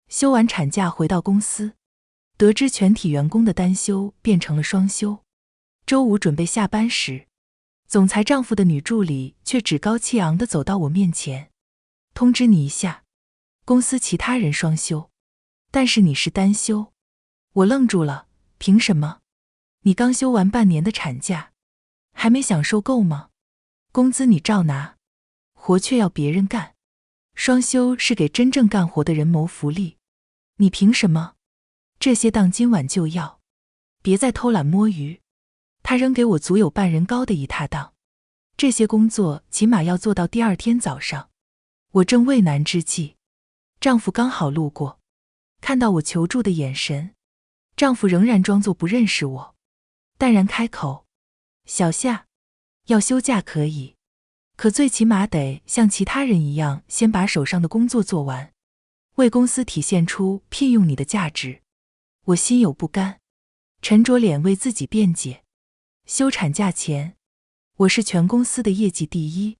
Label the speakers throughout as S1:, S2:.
S1: 休完产假回到公司，得知全体员工的单休变成了双休。周五准备下班时，总裁丈夫的女助理却趾高气昂地走到我面前，通知你一下，公司其他人双休，但是你是单休。我愣住了，凭什么？你刚休完半年的产假，还没享受够吗？工资你照拿，活却要别人干。双休是给真正干活的人谋福利，你凭什么？这些当今晚就要，别再偷懒摸鱼。他扔给我足有半人高的一沓档，这些工作起码要做到第二天早上。我正为难之际，丈夫刚好路过，看到我求助的眼神，丈夫仍然装作不认识我，淡然开口：小夏，要休假可以，可最起码得像其他人一样先把手上的工作做完，为公司体现出聘用你的价值。我心有不甘，沉着脸为自己辩解。休产假前，我是全公司的业绩第一，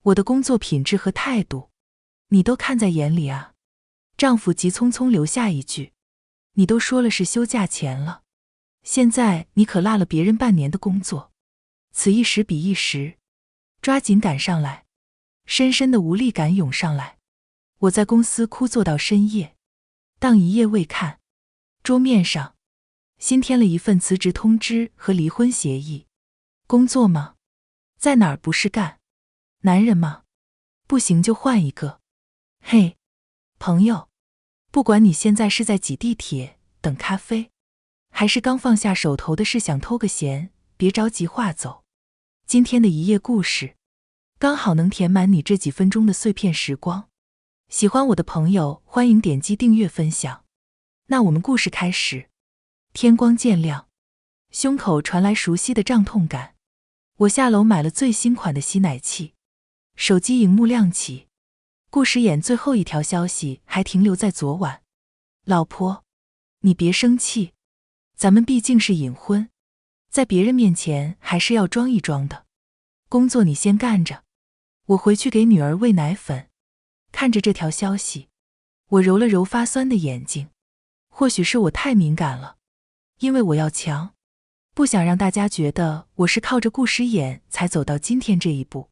S1: 我的工作品质和态度，你都看在眼里啊。丈夫急匆匆留下一句：你都说了是休假前了，现在你可落了别人半年的工作。此一时彼一时，抓紧赶上来。深深的无力感涌上来，我在公司哭坐到深夜，当一夜未看，桌面上新添了一份辞职通知和离婚协议。工作吗？在哪儿不是干？男人吗？不行就换一个。嘿，朋友，不管你现在是在挤地铁、等咖啡，还是刚放下手头的事想偷个闲，别着急划走。今天的一夜故事，刚好能填满你这几分钟的碎片时光。喜欢我的朋友，欢迎点击订阅分享。那我们故事开始。天光渐亮，胸口传来熟悉的胀痛感。我下楼买了最新款的吸奶器，手机荧幕亮起，故事眼最后一条消息还停留在昨晚。老婆，你别生气，咱们毕竟是隐婚，在别人面前还是要装一装的。工作你先干着，我回去给女儿喂奶粉。看着这条消息，我揉了揉发酸的眼睛。或许是我太敏感了，因为我要强，不想让大家觉得我是靠着故事眼才走到今天这一步。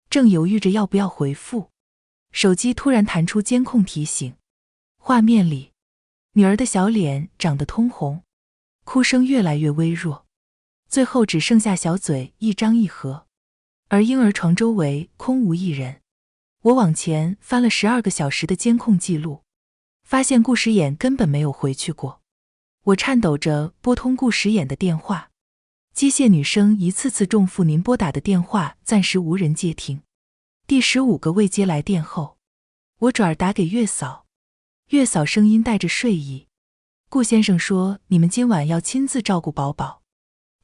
S1: 正犹豫着要不要回复，手机突然弹出监控提醒，画面里女儿的小脸长得通红，哭声越来越微弱，最后只剩下小嘴一张一合，而婴儿床周围空无一人。我往前翻了12个小时的监控记录，发现顾时眼根本没有回去过。我颤抖着拨通顾时眼的电话，机械女声一次次重复：您拨打的电话暂时无人接听。第15个未接来电后，我转而打给月嫂，月嫂声音带着睡意：顾先生说你们今晚要亲自照顾宝宝，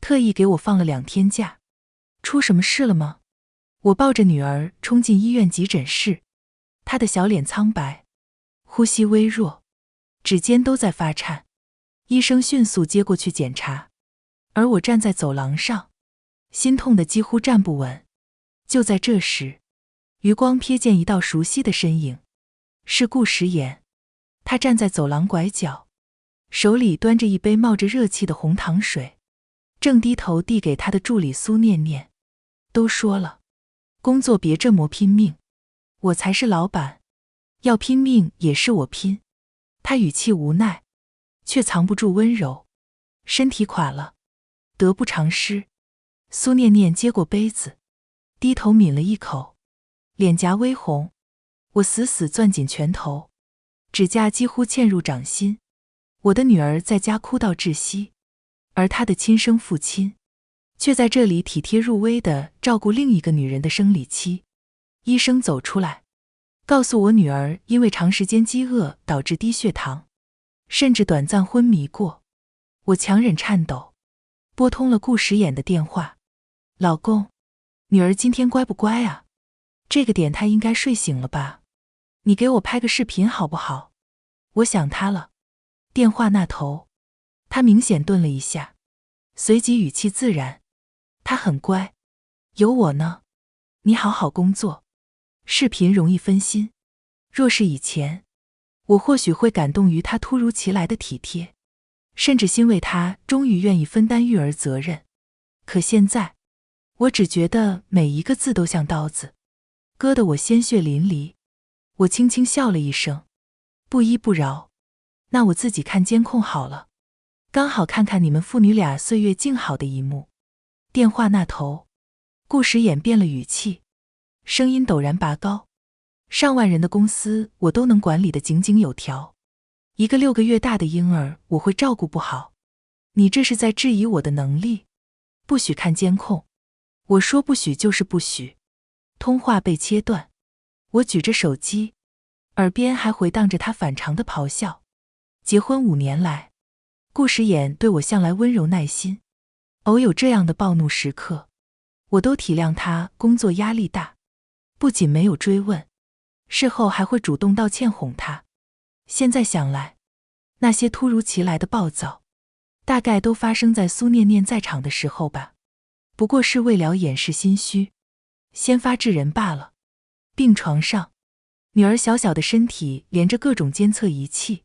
S1: 特意给我放了2天假。出什么事了吗？我抱着女儿冲进医院急诊室，她的小脸苍白，呼吸微弱，指尖都在发颤。医生迅速接过去检查，而我站在走廊上，心痛得几乎站不稳。就在这时，余光瞥见一道熟悉的身影，是顾时言。他站在走廊拐角，手里端着一杯冒着热气的红糖水，正低头递给他的助理苏念念。都说了，工作别这么拼命，我才是老板，要拼命也是我拼。他语气无奈，却藏不住温柔。身体垮了，得不偿失。苏念念接过杯子，低头抿了一口，脸颊微红。我死死攥紧拳头，指甲几乎嵌入掌心。我的女儿在家哭到窒息，而她的亲生父亲却在这里体贴入微地照顾另一个女人的生理期。医生走出来，告诉我女儿因为长时间饥饿导致低血糖，甚至短暂昏迷过。我强忍颤抖，拨通了顾时眼的电话。老公，女儿今天乖不乖啊？这个点她应该睡醒了吧？你给我拍个视频好不好？我想她了。电话那头，她明显顿了一下，随即语气自然。她很乖，有我呢。你好好工作，视频容易分心。若是以前，我或许会感动于他突如其来的体贴，甚至欣慰他终于愿意分担育儿责任。可现在，我只觉得每一个字都像刀子，割得我鲜血淋漓。我轻轻笑了一声，不依不饶。那我自己看监控好了，刚好看看你们父女俩岁月静好的一幕。电话那头，顾时演变了语气，声音陡然拔高。上万人的公司我都能管理得井井有条，一个6个月大的婴儿我会照顾不好，你这是在质疑我的能力？不许看监控。我说不许就是不许。通话被切断，我举着手机，耳边还回荡着他反常的咆哮。结婚5年来，顾时演对我向来温柔耐心，偶有这样的暴怒时刻，我都体谅他工作压力大，不仅没有追问，事后还会主动道歉哄他。现在想来，那些突如其来的暴躁，大概都发生在苏念念在场的时候吧，不过是为了掩饰心虚，先发制人罢了。病床上，女儿小小的身体连着各种监测仪器，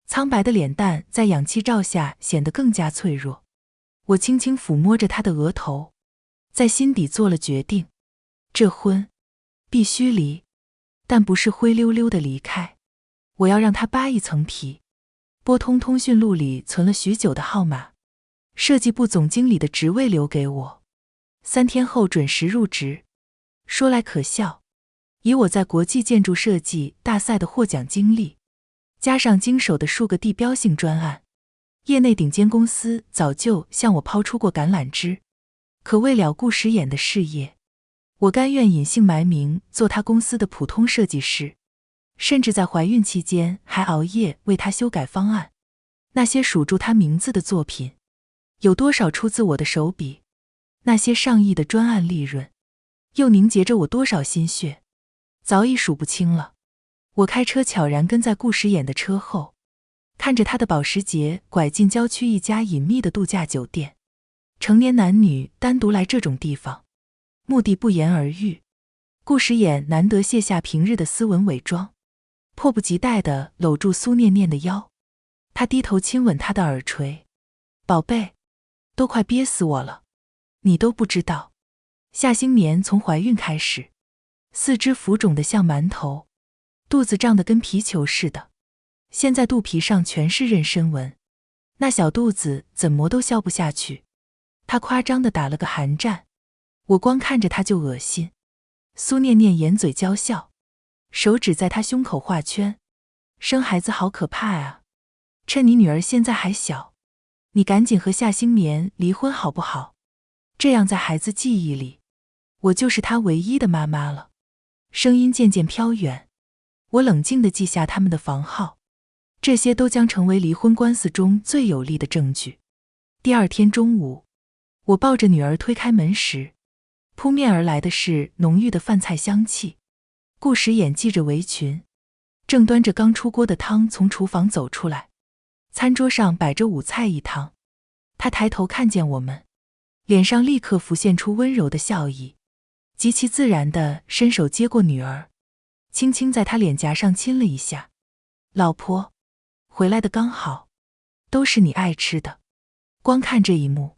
S1: 苍白的脸蛋在氧气罩下显得更加脆弱。我轻轻抚摸着她的额头，在心底做了决定，这婚必须离，但不是灰溜溜的离开。我要让她扒一层皮。拨通通讯录里存了许久的号码，设计部总经理的职位留给我，3天后准时入职。说来可笑，以我在国际建筑设计大赛的获奖经历，加上经手的数个地标性专案，业内顶尖公司早就向我抛出过橄榄枝。可为了顾时演的事业，我甘愿隐姓埋名做他公司的普通设计师，甚至在怀孕期间还熬夜为他修改方案。那些署住他名字的作品，有多少出自我的手笔？那些上亿的专案利润，又凝结着我多少心血？早已数不清了。我开车悄然跟在顾时演的车后，看着他的保时捷拐进郊区一家隐秘的度假酒店。成年男女单独来这种地方，目的不言而喻。顾时演难得卸下平日的斯文伪装，迫不及待地搂住苏念念的腰。他低头亲吻她的耳垂，宝贝，都快憋死我了，你都不知道。夏兴棉从怀孕开始，四肢浮肿得像馒头，肚子胀得跟皮球似的，现在肚皮上全是妊娠纹，那小肚子怎么都消不下去。他夸张地打了个寒战，我光看着他就恶心。苏念念掩嘴娇笑，手指在他胸口画圈，生孩子好可怕啊，趁你女儿现在还小，你赶紧和夏兴棉离婚好不好？这样在孩子记忆里，我就是他唯一的妈妈了。声音渐渐飘远，我冷静地记下他们的房号，这些都将成为离婚官司中最有力的证据。第2天中午，我抱着女儿推开门时，扑面而来的是浓郁的饭菜香气。顾时演系着围裙，正端着刚出锅的汤从厨房走出来，餐桌上摆着5菜1汤。他抬头看见我们，脸上立刻浮现出温柔的笑意，极其自然地伸手接过女儿，轻轻在她脸颊上亲了一下。老婆，回来的刚好，都是你爱吃的。光看这一幕，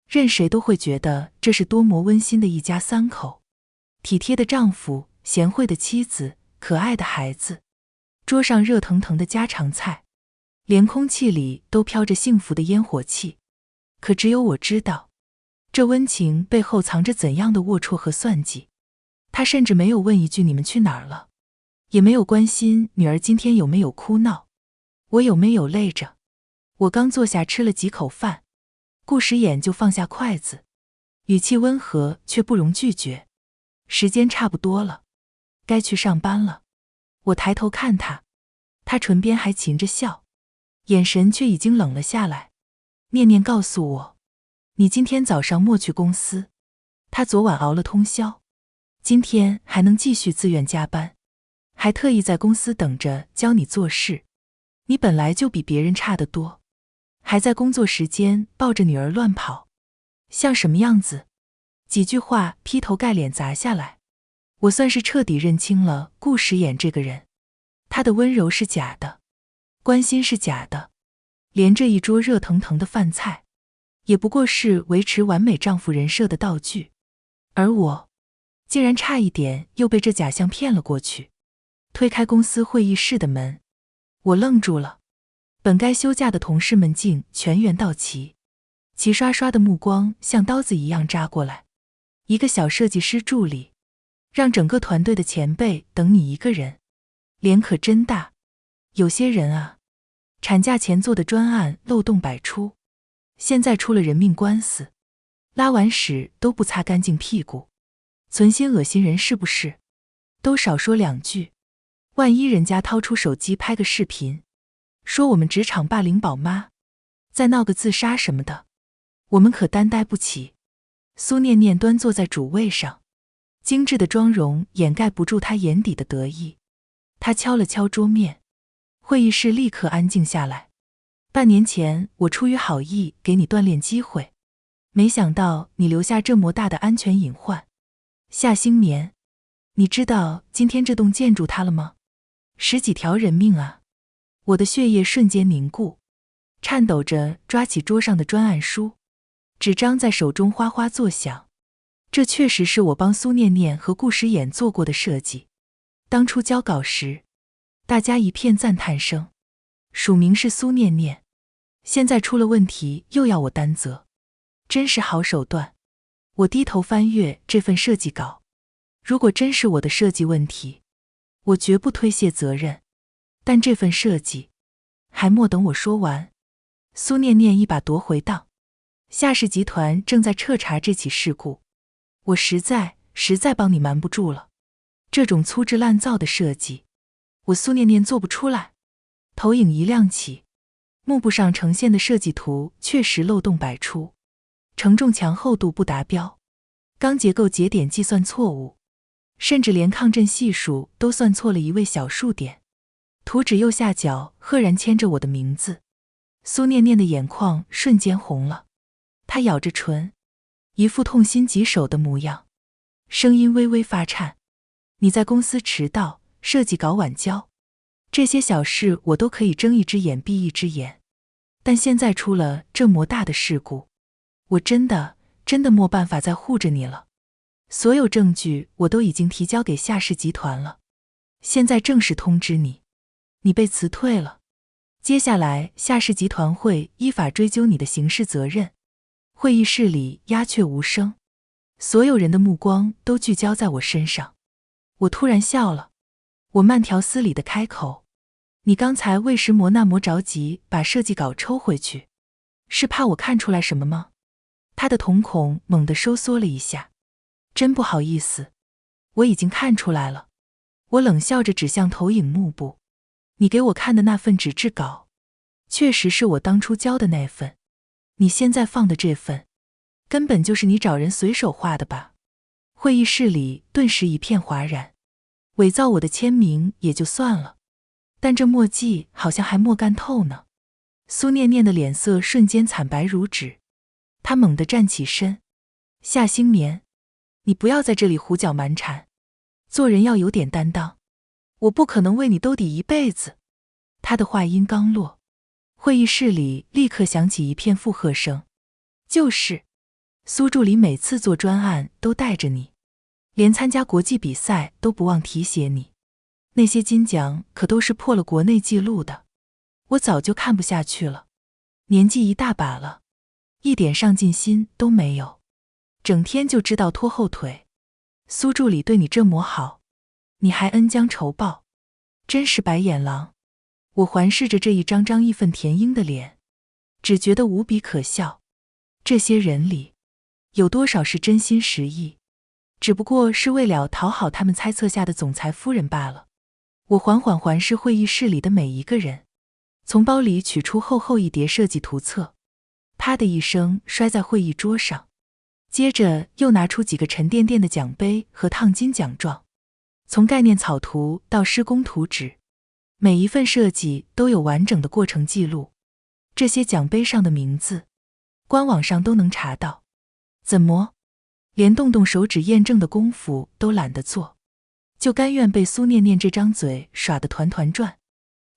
S1: 任谁都会觉得这是多么温馨的一家3口，体贴的丈夫，贤惠的妻子，可爱的孩子，桌上热腾腾的家常菜，连空气里都飘着幸福的烟火气。可只有我知道，这温情背后藏着怎样的龌龊和算计。他甚至没有问一句你们去哪儿了，也没有关心女儿今天有没有哭闹，我有没有累着。我刚坐下吃了几口饭，顾时演就放下筷子，语气温和却不容拒绝。时间差不多了，该去上班了。我抬头看他，他唇边还噙着笑，眼神却已经冷了下来。念念告诉我，你今天早上莫去公司，他昨晚熬了通宵，今天还能继续自愿加班，还特意在公司等着教你做事。你本来就比别人差得多，还在工作时间抱着女儿乱跑，像什么样子？几句话劈头盖脸砸下来，我算是彻底认清了顾时演这个人。他的温柔是假的，关心是假的，连这一桌热腾腾的饭菜，也不过是维持完美丈夫人设的道具。而我，竟然差一点又被这假象骗了过去。推开公司会议室的门，我愣住了。本该休假的同事们竟全员到齐，齐刷刷的目光像刀子一样扎过来。一个小设计师助理，让整个团队的前辈等你一个人，脸可真大。有些人啊，产假前做的专案漏洞百出，现在出了人命官司，拉完屎都不擦干净屁股，存心恶心人是不是？都少说两句，万一人家掏出手机拍个视频，说我们职场霸凌宝妈，再闹个自杀什么的，我们可担待不起。苏念念端坐在主位上，精致的妆容掩盖不住她眼底的得意。她敲了敲桌面，会议室立刻安静下来。半年前我出于好意给你锻炼机会，没想到你留下这么大的安全隐患。夏兴眠，你知道今天这栋建筑塌了吗？10几条人命啊！我的血液瞬间凝固，颤抖着抓起桌上的专案书，纸张在手中哗哗作响。这确实是我帮苏念念和顾时衍做过的设计。当初交稿时，大家一片赞叹声，署名是苏念念，现在出了问题又要我担责，真是好手段。我低头翻阅这份设计稿，如果真是我的设计问题，我绝不推卸责任。但这份设计，还莫等我说完，苏念念一把夺回道：夏氏集团正在彻查这起事故，我实在帮你瞒不住了。这种粗制滥造的设计，我苏念念做不出来。投影一亮起，幕布上呈现的设计图确实漏洞百出，承重墙厚度不达标，钢结构节点计算错误，甚至连抗震系数都算错了一位小数点。图纸右下角赫然签着我的名字。苏念念的眼眶瞬间红了，她咬着唇，一副痛心疾首的模样，声音微微发颤。你在公司迟到，设计稿晚交，这些小事我都可以睁一只眼闭一只眼，但现在出了这么大的事故，我真的没办法再护着你了。所有证据我都已经提交给夏氏集团了，现在正式通知你，你被辞退了。接下来夏氏集团会依法追究你的刑事责任。会议室里鸦雀无声，所有人的目光都聚焦在我身上。我突然笑了，我慢条斯理地开口：你刚才为什么那么着急把设计稿抽回去？是怕我看出来什么吗？他的瞳孔猛地收缩了一下。真不好意思，我已经看出来了。我冷笑着指向投影幕布，你给我看的那份纸质稿，确实是我当初交的那份。你现在放的这份，根本就是你找人随手画的吧？会议室里顿时一片哗然。伪造我的签名也就算了，但这墨迹好像还没干透呢。苏念念的脸色瞬间惨白如纸，她猛地站起身：夏兴眠，你不要在这里胡搅蛮缠，做人要有点担当，我不可能为你兜底一辈子。她的话音刚落，会议室里立刻响起一片附和声：就是，苏助理每次做专案都带着你，连参加国际比赛都不忘提携你，那些金奖可都是破了国内纪录的。我早就看不下去了，年纪一大把了，一点上进心都没有，整天就知道拖后腿。苏助理对你这么好，你还恩将仇报，真是白眼狼。我环视着这一张张义愤填膺的脸，只觉得无比可笑。这些人里，有多少是真心实意，只不过是为了讨好他们猜测下的总裁夫人罢了。我缓缓环视会议室里的每一个人，从包里取出厚厚一叠设计图册，啪的一声摔在会议桌上，接着又拿出几个沉甸甸的奖杯和烫金奖状。从概念草图到施工图纸，每一份设计都有完整的过程记录，这些奖杯上的名字，官网上都能查到。怎么，连动动手指验证的功夫都懒得做？就甘愿被苏念念这张嘴耍得团团转。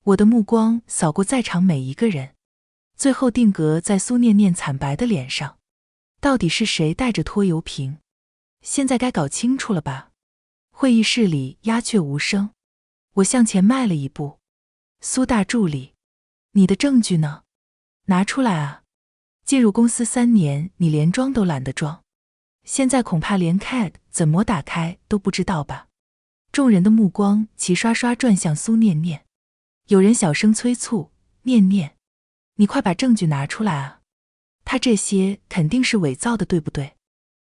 S1: 我的目光扫过在场每一个人，最后定格在苏念念惨白的脸上。到底是谁带着拖油瓶？现在该搞清楚了吧？会议室里鸦雀无声，我向前迈了一步。苏大助理，你的证据呢？拿出来啊！进入公司3年，你连装都懒得装，现在恐怕连 CAD 怎么打开都不知道吧？众人的目光齐刷刷转向苏念念，有人小声催促：念念，你快把证据拿出来啊！他这些肯定是伪造的，对不对？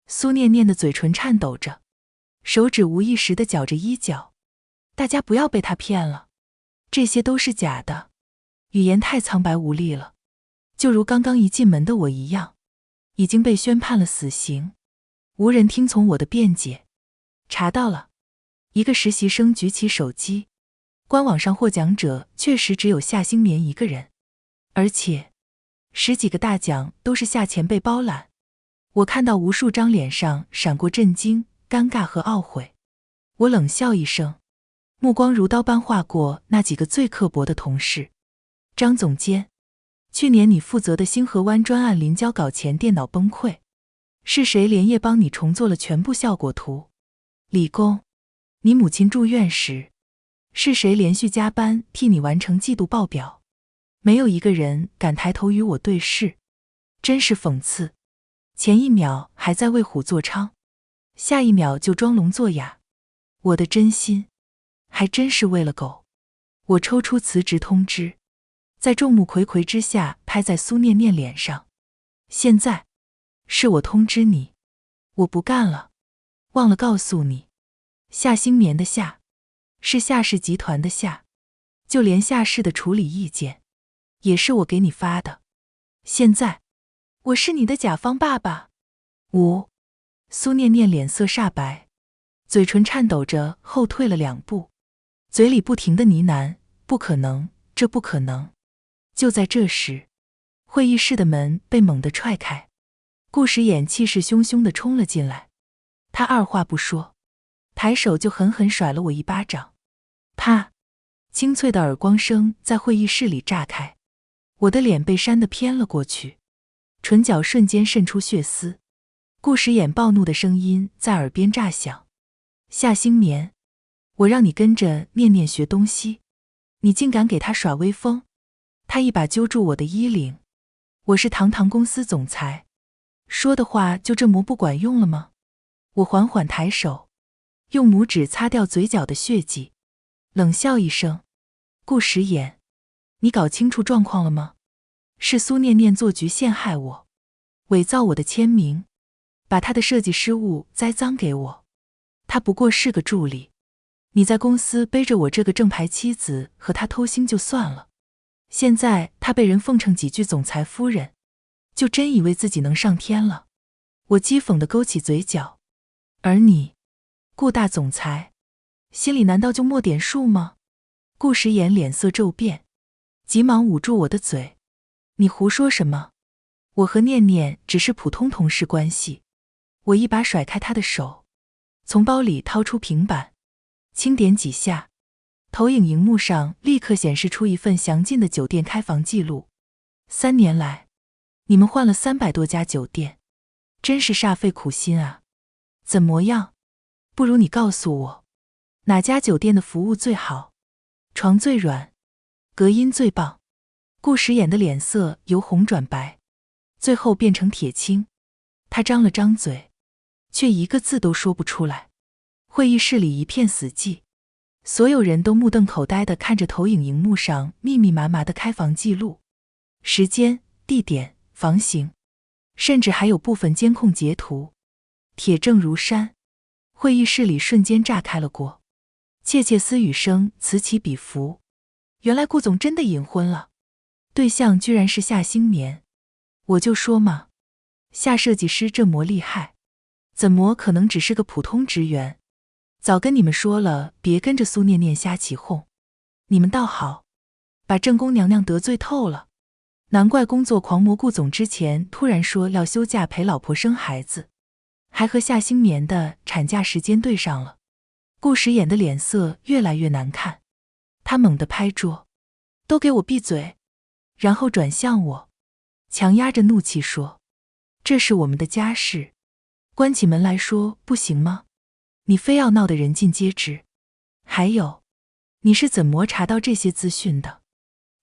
S1: 苏念念的嘴唇颤抖着，手指无意识地绞着衣角。大家不要被他骗了，这些都是假的。语言太苍白无力了，就如刚刚一进门的我一样，已经被宣判了死刑。无人听从我的辩解。查到了。一个实习生举起手机，官网上获奖者确实只有夏星棉一个人，而且10几个大奖都是夏前辈包揽。我看到无数张脸上闪过震惊、尴尬和懊悔。我冷笑一声，目光如刀般划过那几个最刻薄的同事。张总监，去年你负责的星河湾专案临交稿前电脑崩溃，是谁连夜帮你重做了全部效果图？李工，你母亲住院时，是谁连续加班替你完成季度报表？没有一个人敢抬头与我对视，真是讽刺。前一秒还在为虎作伥，下一秒就装聋作哑。我的真心，还真是为了狗。我抽出辞职通知，在众目睽睽之下拍在苏念念脸上。现在，是我通知你，我不干了。忘了告诉你，夏星棉的夏，是夏氏集团的夏，就连夏氏的处理意见，也是我给你发的。现在，我是你的甲方爸爸。苏念念脸色煞白，嘴唇颤抖着后退了2步，嘴里不停地呢喃：不可能，这不可能。就在这时，会议室的门被猛地踹开，顾时衍气势汹汹地冲了进来。他二话不说，抬手就狠狠甩了我一巴掌。啪！清脆的耳光声在会议室里炸开，我的脸被扇得偏了过去，唇角瞬间渗出血丝。顾时衍暴怒的声音在耳边炸响：夏星棉，我让你跟着念念学东西，你竟敢给他耍威风！他一把揪住我的衣领：我是堂堂公司总裁，说的话就这么不管用了吗？我缓缓抬手，用拇指擦掉嘴角的血迹，冷笑一声：顾时衍，你搞清楚状况了吗？是苏念念做局陷害我，伪造我的签名，把他的设计失误栽赃给我。他不过是个助理，你在公司背着我这个正牌妻子和他偷腥就算了，现在他被人奉承几句总裁夫人，就真以为自己能上天了。我讥讽地勾起嘴角。而你，顾大总裁，心里难道就没点数吗？顾时衍脸色骤变，急忙捂住我的嘴：你胡说什么？我和念念只是普通同事关系。我一把甩开他的手，从包里掏出平板，轻点几下，投影荧幕上立刻显示出一份详尽的酒店开房记录。3年来，你们换了300多家酒店，真是煞费苦心啊。怎么样？不如你告诉我，哪家酒店的服务最好，床最软，隔音最棒？顾时衍的脸色由红转白，最后变成铁青。他张了张嘴，却一个字都说不出来。会议室里一片死寂，所有人都目瞪口呆地看着投影荧幕上密密麻麻的开房记录，时间、地点、房型，甚至还有部分监控截图，铁证如山。会议室里瞬间炸开了锅，窃窃私语声此起彼伏。原来顾总真的隐婚了，对象居然是夏星棉。我就说嘛，夏设计师这么厉害，怎么可能只是个普通职员？早跟你们说了，别跟着苏念念瞎起哄。你们倒好，把正宫娘娘得罪透了。难怪工作狂魔顾总之前突然说要休假陪老婆生孩子，还和夏星棉的产假时间对上了。顾时眼的脸色越来越难看，他猛地拍桌：“都给我闭嘴！”然后转向我，强压着怒气说：“这是我们的家事，关起门来说不行吗？你非要闹得人尽皆知。还有，你是怎么查到这些资讯的？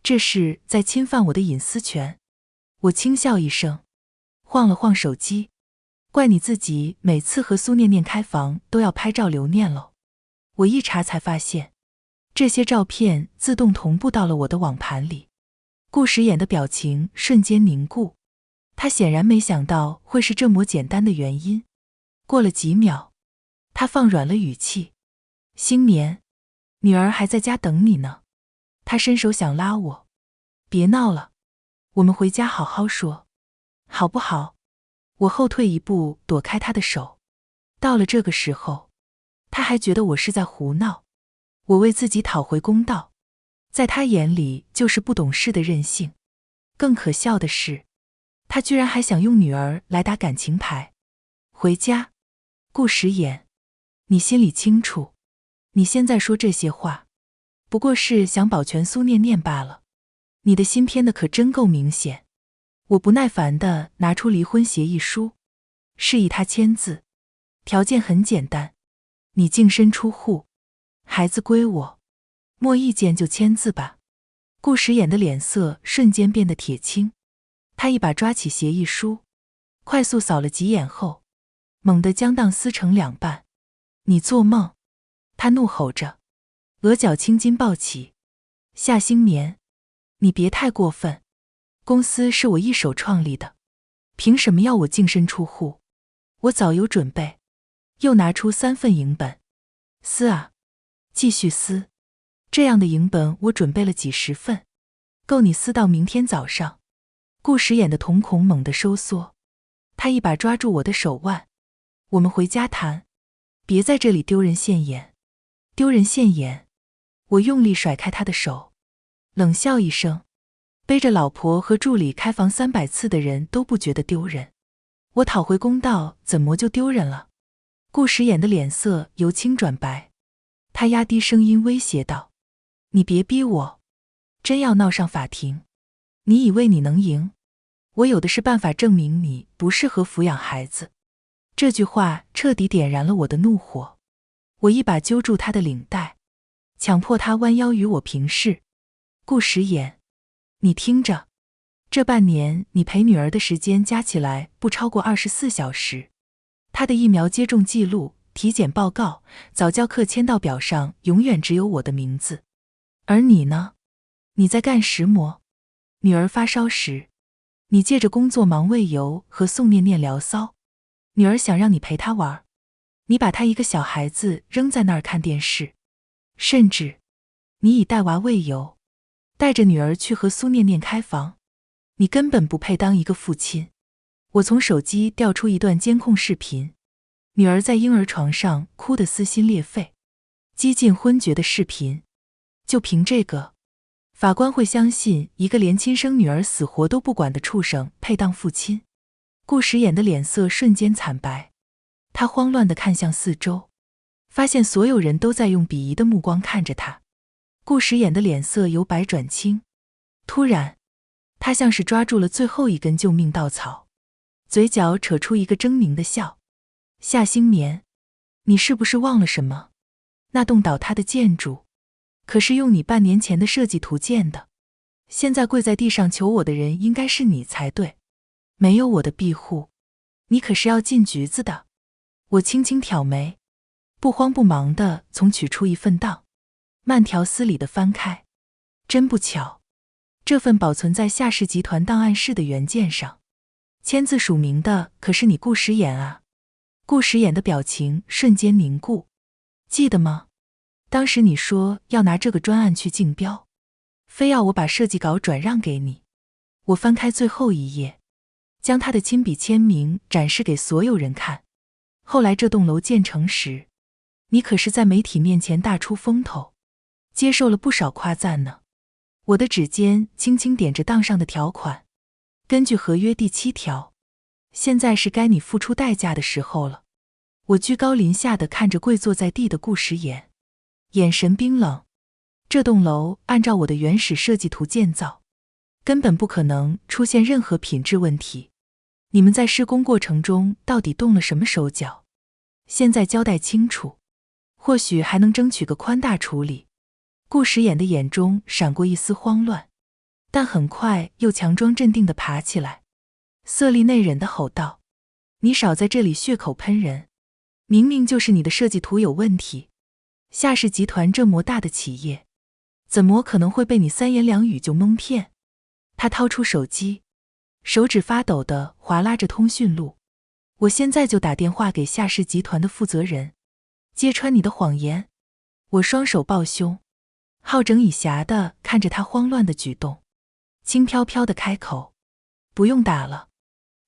S1: 这是在侵犯我的隐私权。”我轻笑一声，晃了晃手机：“怪你自己每次和苏念念开房都要拍照留念喽。”我一查才发现，这些照片自动同步到了我的网盘里。顾时眼的表情瞬间凝固，他显然没想到会是这么简单的原因。过了几秒，他放软了语气：“星棉，女儿还在家等你呢。”他伸手想拉我：“别闹了，我们回家好好说，好不好？”我后退一步，躲开他的手。到了这个时候，他还觉得我是在胡闹。我为自己讨回公道，在他眼里就是不懂事的任性。更可笑的是，他居然还想用女儿来打感情牌。回家，顾时眼，你心里清楚，你现在说这些话，不过是想保全苏念念罢了。你的心偏的可真够明显。我不耐烦地拿出离婚协议书，示意他签字。条件很简单，你净身出户，孩子归我，没意见就签字吧。顾时眼的脸色瞬间变得铁青，他一把抓起协议书，快速扫了几眼后，猛地将档撕成两半。你做梦！他怒吼着，额角青筋暴起。夏星棉，你别太过分，公司是我一手创立的，凭什么要我净身出户？我早有准备，又拿出3份影本。撕啊，继续撕。这样的影本我准备了几10份，够你撕到明天早上。顾时眼的瞳孔猛地收缩，他一把抓住我的手腕：“我们回家谈，别在这里丢人现眼。”丢人现眼！我用力甩开他的手，冷笑一声：“背着老婆和助理开房300次的人都不觉得丢人，我讨回公道怎么就丢人了？”顾时眼的脸色由青转白，他压低声音威胁道：“你别逼我，真要闹上法庭，你以为你能赢？我有的是办法证明你不适合抚养孩子。”这句话彻底点燃了我的怒火，我一把揪住他的领带，强迫他弯腰与我平视。顾时眼，你听着，这半年你陪女儿的时间加起来不超过24小时，她的疫苗接种记录、体检报告、早教课签到表上永远只有我的名字。而你呢？你在干什么？女儿发烧时，你借着工作忙为由和宋念念聊骚，女儿想让你陪她玩，你把她一个小孩子扔在那儿看电视，甚至你以带娃为由，带着女儿去和苏念念开房，你根本不配当一个父亲。我从手机调出一段监控视频，女儿在婴儿床上哭得撕心裂肺，几近昏厥的视频。就凭这个，法官会相信一个连亲生女儿死活都不管的畜生配当父亲？顾时眼的脸色瞬间惨白，他慌乱地看向四周，发现所有人都在用鄙夷的目光看着他。顾时眼的脸色由白转青，突然，他像是抓住了最后一根救命稻草，嘴角扯出一个狰狞的笑。夏星棉，你是不是忘了什么？那栋倒塌的建筑，可是用你半年前的设计图建的，现在跪在地上求我的人应该是你才对。没有我的庇护，你可是要进局子的。我轻轻挑眉，不慌不忙地从取出一份档，慢条斯理地翻开。真不巧，这份保存在夏氏集团档案室的原件上，签字署名的可是你顾时眼啊。顾时眼的表情瞬间凝固，记得吗？当时你说要拿这个专案去竞标，非要我把设计稿转让给你。我翻开最后一页，将他的亲笔签名展示给所有人看。后来这栋楼建成时，你可是在媒体面前大出风头，接受了不少夸赞呢。我的指尖轻轻点着档上的条款，根据合约第7条，现在是该你付出代价的时候了。我居高临下地看着跪坐在地的顾时言，眼神冰冷。这栋楼按照我的原始设计图建造，根本不可能出现任何品质问题。你们在施工过程中到底动了什么手脚？现在交代清楚，或许还能争取个宽大处理。顾时言的眼中闪过一丝慌乱，但很快又强装镇定地爬起来，色厉内荏地吼道：你少在这里血口喷人，明明就是你的设计图有问题。夏氏集团这么大的企业，怎么可能会被你三言两语就蒙骗？他掏出手机，手指发抖地划拉着通讯录。我现在就打电话给夏氏集团的负责人，揭穿你的谎言。我双手抱胸，好整以暇地看着他慌乱的举动，轻飘飘地开口：不用打了，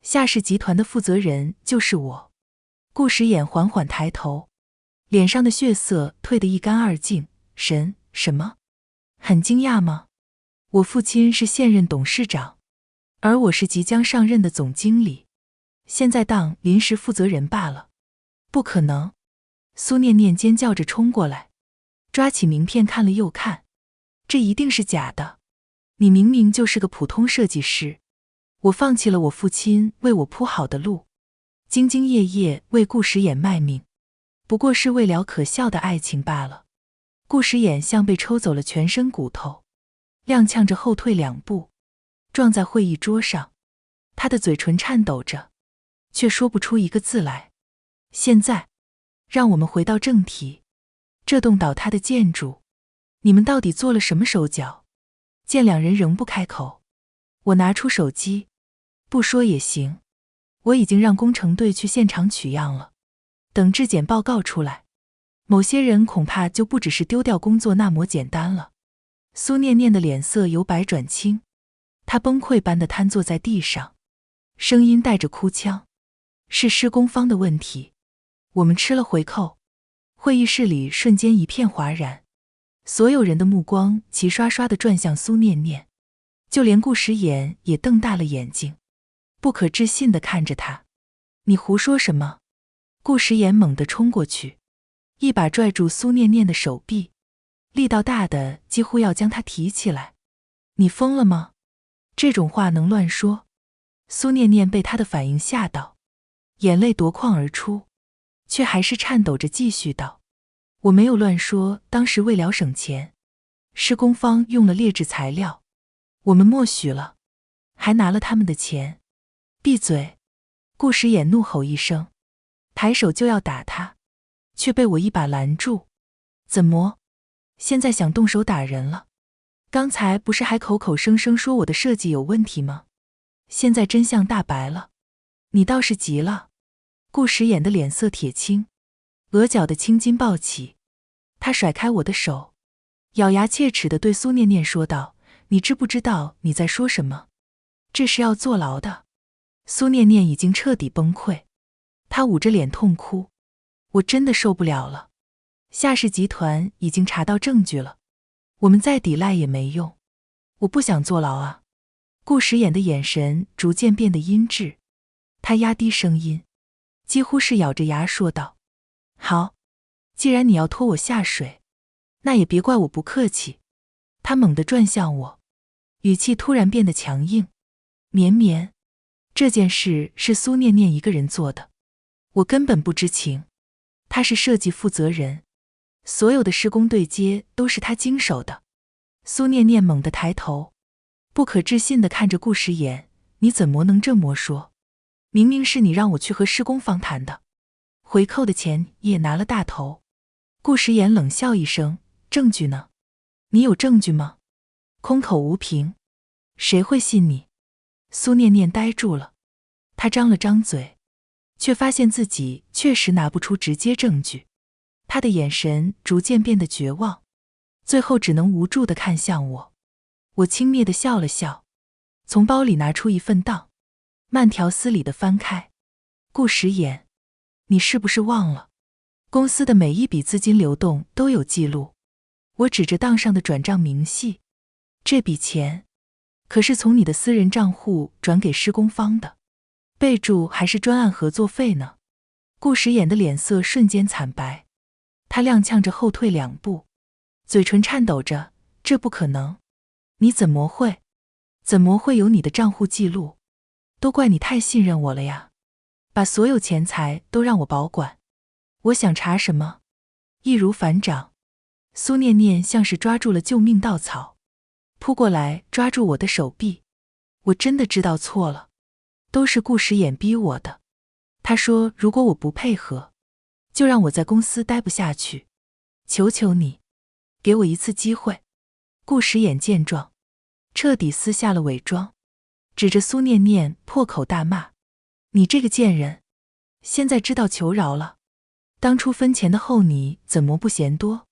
S1: 夏氏集团的负责人就是我。顾时眼缓缓抬头，脸上的血色退得一干二净。什么？很惊讶吗？我父亲是现任董事长，而我是即将上任的总经理，现在当临时负责人罢了。不可能！苏念念尖叫着冲过来，抓起名片看了又看，这一定是假的。你明明就是个普通设计师，我放弃了我父亲为我铺好的路，兢兢业业为顾时眼卖命，不过是为了可笑的爱情罢了。顾时眼像被抽走了全身骨头，踉跄着后退2步，撞在会议桌上。他的嘴唇颤抖着，却说不出一个字来。现在，让我们回到正题。这栋倒塌的建筑，你们到底做了什么手脚？见两人仍不开口，我拿出手机，不说也行。我已经让工程队去现场取样了，等质检报告出来，某些人恐怕就不只是丢掉工作那么简单了。苏念念的脸色由白转青，她崩溃般地瘫坐在地上，声音带着哭腔：是施工方的问题，我们吃了回扣。会议室里瞬间一片哗然，所有人的目光齐刷刷地转向苏念念，就连顾时言也瞪大了眼睛，不可置信地看着他。你胡说什么？顾时言猛地冲过去，一把拽住苏念念的手臂，力道大的几乎要将她提起来。你疯了吗？这种话能乱说？苏念念被他的反应吓到，眼泪夺眶而出，却还是颤抖着继续道：我没有乱说，当时为了省钱，施工方用了劣质材料，我们默许了，还拿了他们的钱。闭嘴！顾时眼怒吼一声，抬手就要打他，却被我一把拦住。怎么，现在想动手打人了？刚才不是还口口声声说我的设计有问题吗？现在真相大白了，你倒是急了。顾时眼的脸色铁青，额角的青筋暴起，他甩开我的手，咬牙切齿地对苏念念说道：你知不知道你在说什么？这是要坐牢的。苏念念已经彻底崩溃，她捂着脸痛哭：我真的受不了了，夏氏集团已经查到证据了，我们再抵赖也没用，我不想坐牢啊。顾时眼的眼神逐渐变得阴鸷，他压低声音，几乎是咬着牙说道：好，既然你要拖我下水，那也别怪我不客气。他猛地转向我，语气突然变得强硬：绵绵，这件事是苏念念一个人做的，我根本不知情，他是设计负责人，所有的施工对接都是他经手的。苏念念猛地抬头，不可置信地看着顾时言：你怎么能这么说？明明是你让我去和施工方谈的，回扣的钱也拿了大头。顾时言冷笑一声：证据呢？你有证据吗？空口无凭，谁会信你？苏念念呆住了，她张了张嘴，却发现自己确实拿不出直接证据。她的眼神逐渐变得绝望，最后只能无助地看向我。我轻蔑地笑了笑，从包里拿出一份档，慢条斯理地翻开。顾时言，你是不是忘了，公司的每一笔资金流动都有记录？我指着档上的转账明细，这笔钱可是从你的私人账户转给施工方的，备注还是专案合作费呢。顾时眼的脸色瞬间惨白，他踉跄着后退2步，嘴唇颤抖着，这不可能，你怎么会有你的账户记录？都怪你太信任我了呀，把所有钱财都让我保管，我想查什么？易如反掌。苏念念像是抓住了救命稻草，扑过来抓住我的手臂。我真的知道错了，都是顾时眼逼我的。他说如果我不配合，就让我在公司待不下去。求求你，给我一次机会。顾时眼见状，彻底撕下了伪装，指着苏念念破口大骂：你这个贱人，现在知道求饶了？当初分钱的后你怎么不嫌多？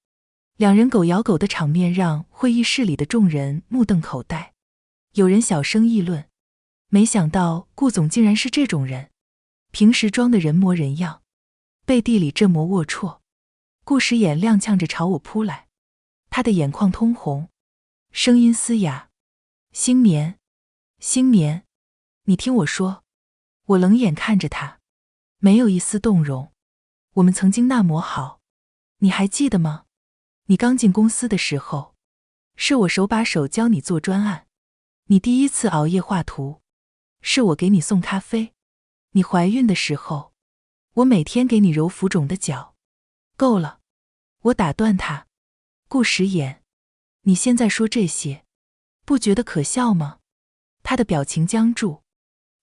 S1: 两人狗咬狗的场面让会议室里的众人目瞪口呆，有人小声议论，没想到顾总竟然是这种人，平时装的人模人样，背地里这么龌龊。顾时眼踉跄着朝我扑来，他的眼眶通红，声音嘶哑：星棉，星棉，你听我说。我冷眼看着他，没有一丝动容。我们曾经那么好，你还记得吗？你刚进公司的时候，是我手把手教你做专案，你第一次熬夜画图，是我给你送咖啡，你怀孕的时候，我每天给你揉浮肿的脚。够了，我打断他。顾时眼，你现在说这些，不觉得可笑吗？他的表情僵住，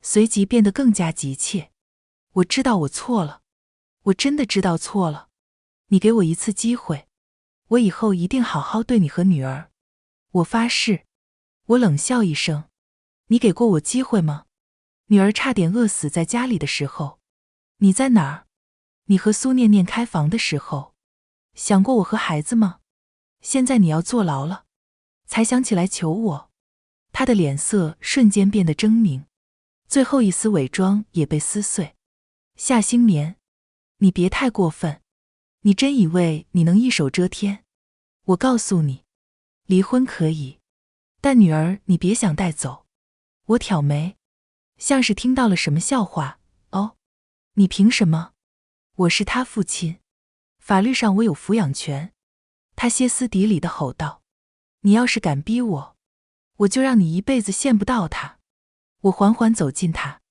S1: 随即变得更加急切。我知道我错了，我真的知道错了，你给我一次机会，我以后一定好好对你和女儿，我发誓。我冷笑一声，你给过我机会吗？女儿差点饿死在家里的时候，你在哪儿？你和苏念念开房的时候，想过我和孩子吗？现在你要坐牢了，才想起来求我。他的脸色瞬间变得狰狞，最后一丝伪装也被撕碎。夏星棉，你别太过分，你真以为你能一手遮天？我告诉你，离婚可以，但女儿你别想带走。我挑眉，像是听到了什么笑话。哦，你凭什么？我是他父亲，法律上我有抚养权。他歇斯底里地吼道，你要是敢逼我，我就让你一辈子见不到他。我缓缓走近他，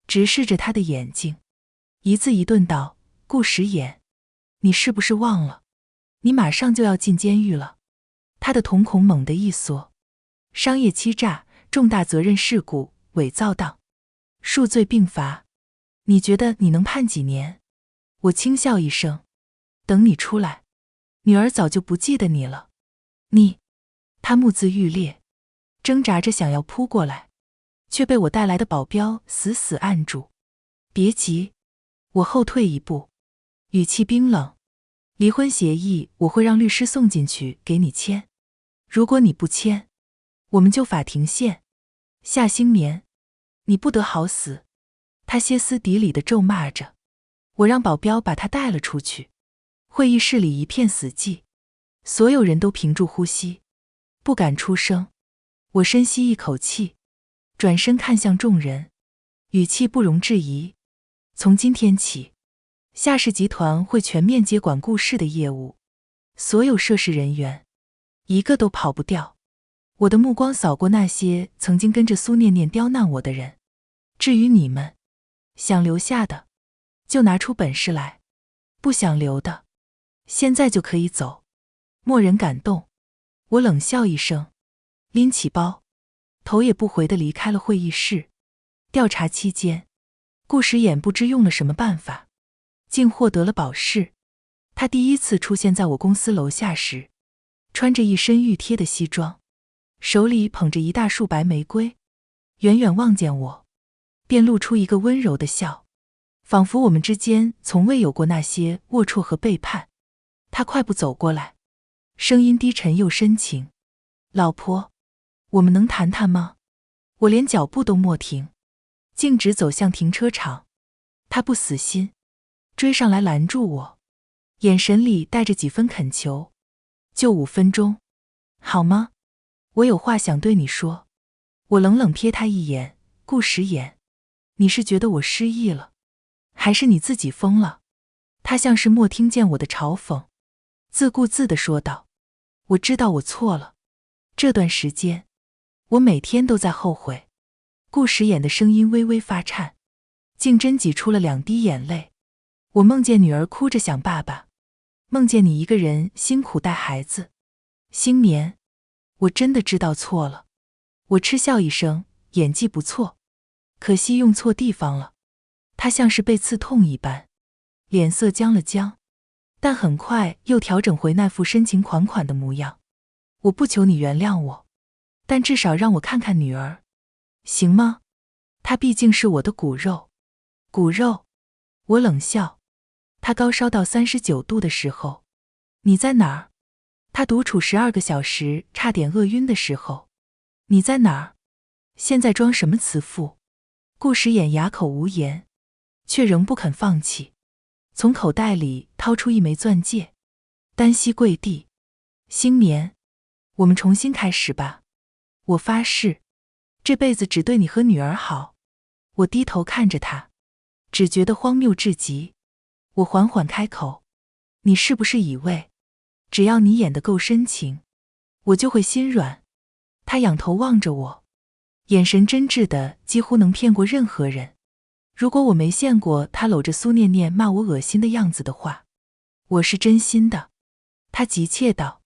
S1: 直视着他的眼睛，一字一顿道，顾时眼，你是不是忘了，你马上就要进监狱了？他的瞳孔猛地一缩，商业欺诈、重大责任事故、伪造档，数罪并罚，你觉得你能判几年？我轻笑一声，等你出来，女儿早就不记得你了。你……他目眦欲裂，挣扎着想要扑过来，却被我带来的保镖死死按住。别急，我后退一步，语气冰冷，离婚协议我会让律师送进去给你签，如果你不签，我们就法庭见。夏星棉，你不得好死！他歇斯底里地咒骂着，我让保镖把他带了出去。会议室里一片死寂，所有人都屏住呼吸，不敢出声。我深吸一口气，转身看向众人，语气不容置疑，从今天起，夏氏集团会全面接管顾氏的业务，所有涉事人员一个都跑不掉。我的目光扫过那些曾经跟着苏念念刁难我的人，至于你们，想留下的就拿出本事来，不想留的现在就可以走。默人敢动，我冷笑一声，拎起包，头也不回地离开了会议室。调查期间，顾时眼不知用了什么办法，竟获得了保释。他第一次出现在我公司楼下时，穿着一身熨贴的西装，手里捧着一大束白玫瑰，远远望见我，便露出一个温柔的笑，仿佛我们之间从未有过那些龌龊和背叛。他快步走过来，声音低沉又深情，老婆，我们能谈谈吗？我连脚步都莫停，径直走向停车场。他不死心，追上来拦住我，眼神里带着几分恳求，就5分钟，好吗？我有话想对你说。我冷冷瞥他一眼，顾时眼，你是觉得我失忆了，还是你自己疯了？他像是没听见我的嘲讽，自顾自地说道：我知道我错了。这段时间，我每天都在后悔。顾时衍的声音微微发颤，竟真挤出了2滴眼泪。我梦见女儿哭着想爸爸，梦见你一个人辛苦带孩子。星眠，我真的知道错了。我嗤笑一声，演技不错，可惜用错地方了。他像是被刺痛一般，脸色僵了僵，但很快又调整回那副深情款款的模样。我不求你原谅我，但至少让我看看女儿，行吗？她毕竟是我的骨肉。骨肉？我冷笑。他高烧到39度的时候，你在哪儿？他独处12个小时，差点饿晕的时候，你在哪儿？现在装什么慈父？顾时衍哑口无言，却仍不肯放弃，从口袋里掏出一枚钻戒，单膝跪地。星眠，我们重新开始吧。我发誓，这辈子只对你和女儿好。我低头看着他，只觉得荒谬至极。我缓缓开口，你是不是以为，只要你演得够深情，我就会心软？他仰头望着我，眼神真挚的几乎能骗过任何人。如果我没见过他搂着苏念念骂我恶心的样子的话，我是真心的。他急切道，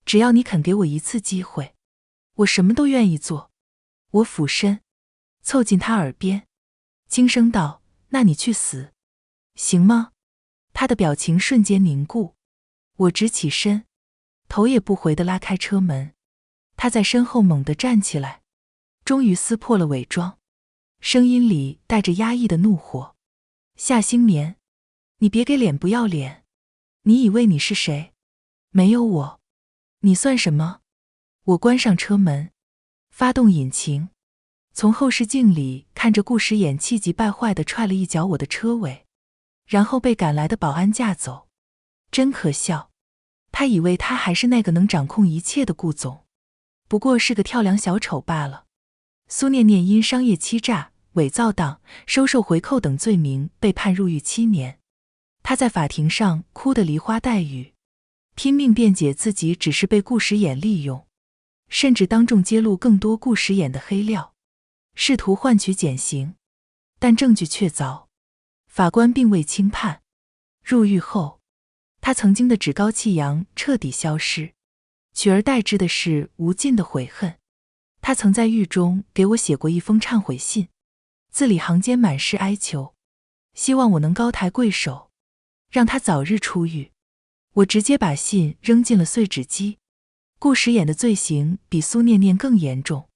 S1: 只要你肯给我一次机会，我什么都愿意做。我俯身，凑近他耳边，轻声道，那你去死，行吗？他的表情瞬间凝固，我直起身，头也不回地拉开车门。他在身后猛地站起来，终于撕破了伪装，声音里带着压抑的怒火。夏星眠，你别给脸不要脸，你以为你是谁？没有我，你算什么？我关上车门，发动引擎，从后视镜里看着顾时衍气急败坏地踹了一脚我的车尾，然后被赶来的保安架走。真可笑，他以为他还是那个能掌控一切的顾总，不过是个跳梁小丑罢了。苏念念因商业欺诈、伪造档、收受回扣等罪名被判入狱7年。她在法庭上哭得梨花带雨，拼命辩解自己只是被顾时衍利用，甚至当众揭露更多顾时衍的黑料，试图换取减刑，但证据确凿，法官并未轻判。入狱后，他曾经的趾高气扬彻底消失，取而代之的是无尽的悔恨。他曾在狱中给我写过一封忏悔信，字里行间满是哀求，希望我能高抬贵手，让他早日出狱。我直接把信扔进了碎纸机。顾时衍的罪行比苏念念更严重，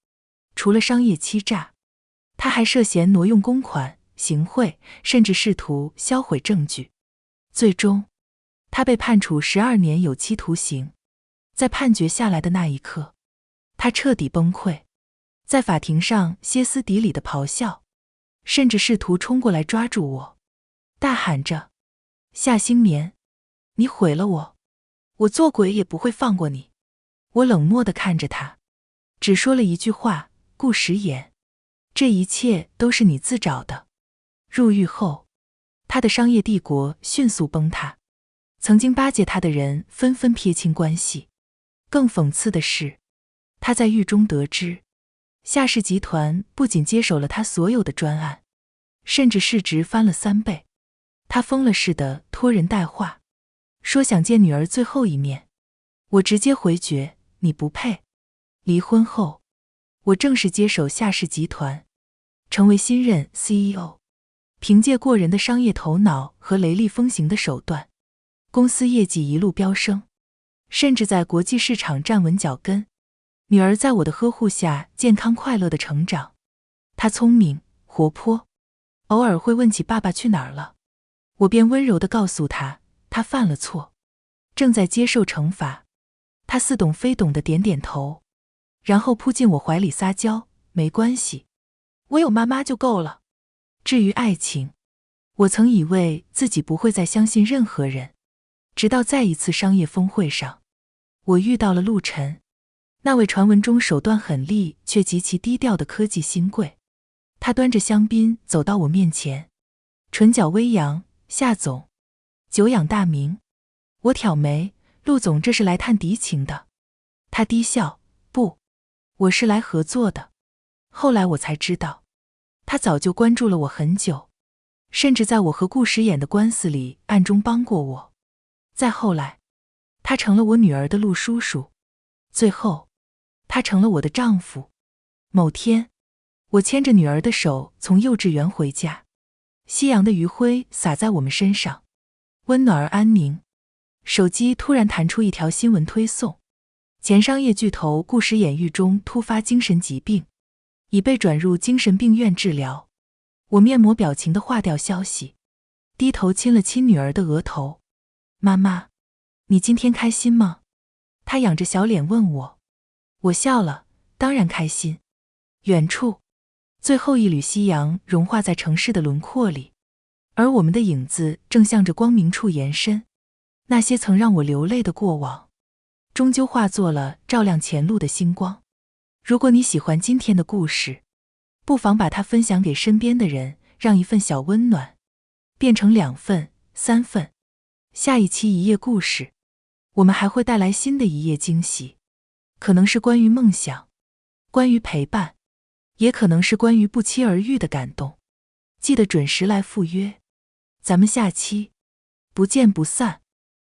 S1: 除了商业欺诈，他还涉嫌挪用公款、行贿，甚至试图销毁证据。最终，他被判处12年有期徒刑。在判决下来的那一刻，他彻底崩溃，在法庭上歇斯底里的咆哮，甚至试图冲过来抓住我，大喊着：夏星眠，你毁了我，我做鬼也不会放过你。我冷漠地看着他，只说了一句话：顾时衍，这一切都是你自找的。入狱后，他的商业帝国迅速崩塌，曾经巴结他的人纷纷撇清关系。更讽刺的是，他在狱中得知，夏氏集团不仅接手了他所有的专案，甚至市值翻了3倍。他疯了似的托人带话，说想见女儿最后一面。我直接回绝，你不配。离婚后，我正式接手夏氏集团，成为新任 CEO。凭借过人的商业头脑和雷厉风行的手段，公司业绩一路飙升，甚至在国际市场站稳脚跟。女儿在我的呵护下健康快乐地成长，她聪明活泼，偶尔会问起爸爸去哪儿了，我便温柔地告诉她，她犯了错，正在接受惩罚。她似懂非懂地点点头，然后扑进我怀里撒娇，没关系，我有妈妈就够了。至于爱情，我曾以为自己不会再相信任何人，直到在一次商业峰会上，我遇到了陆晨，那位传闻中手段狠厉却极其低调的科技新贵。他端着香槟走到我面前，唇角微扬，夏总，久仰大名。我挑眉，陆总这是来探敌情的。他低笑，不，我是来合作的。后来我才知道，他早就关注了我很久，甚至在我和顾时演的官司里暗中帮过我。再后来，他成了我女儿的陆叔叔，最后，他成了我的丈夫。某天，我牵着女儿的手从幼稚园回家，夕阳的余晖洒在我们身上，温暖而安宁。手机突然弹出一条新闻推送，前商业巨头顾时演狱中突发精神疾病，已被转入精神病院治疗。我面膜表情地划掉消息，低头亲了亲女儿的额头。妈妈，你今天开心吗？她仰着小脸问我。我笑了，当然开心。远处，最后一缕夕阳融化在城市的轮廓里，而我们的影子正向着光明处延伸。那些曾让我流泪的过往，终究化作了照亮前路的星光。如果你喜欢今天的故事，不妨把它分享给身边的人，让一份小温暖变成2份、3份。下一期一页故事，我们还会带来新的一页惊喜，可能是关于梦想，关于陪伴，也可能是关于不期而遇的感动。记得准时来赴约，咱们下期不见不散。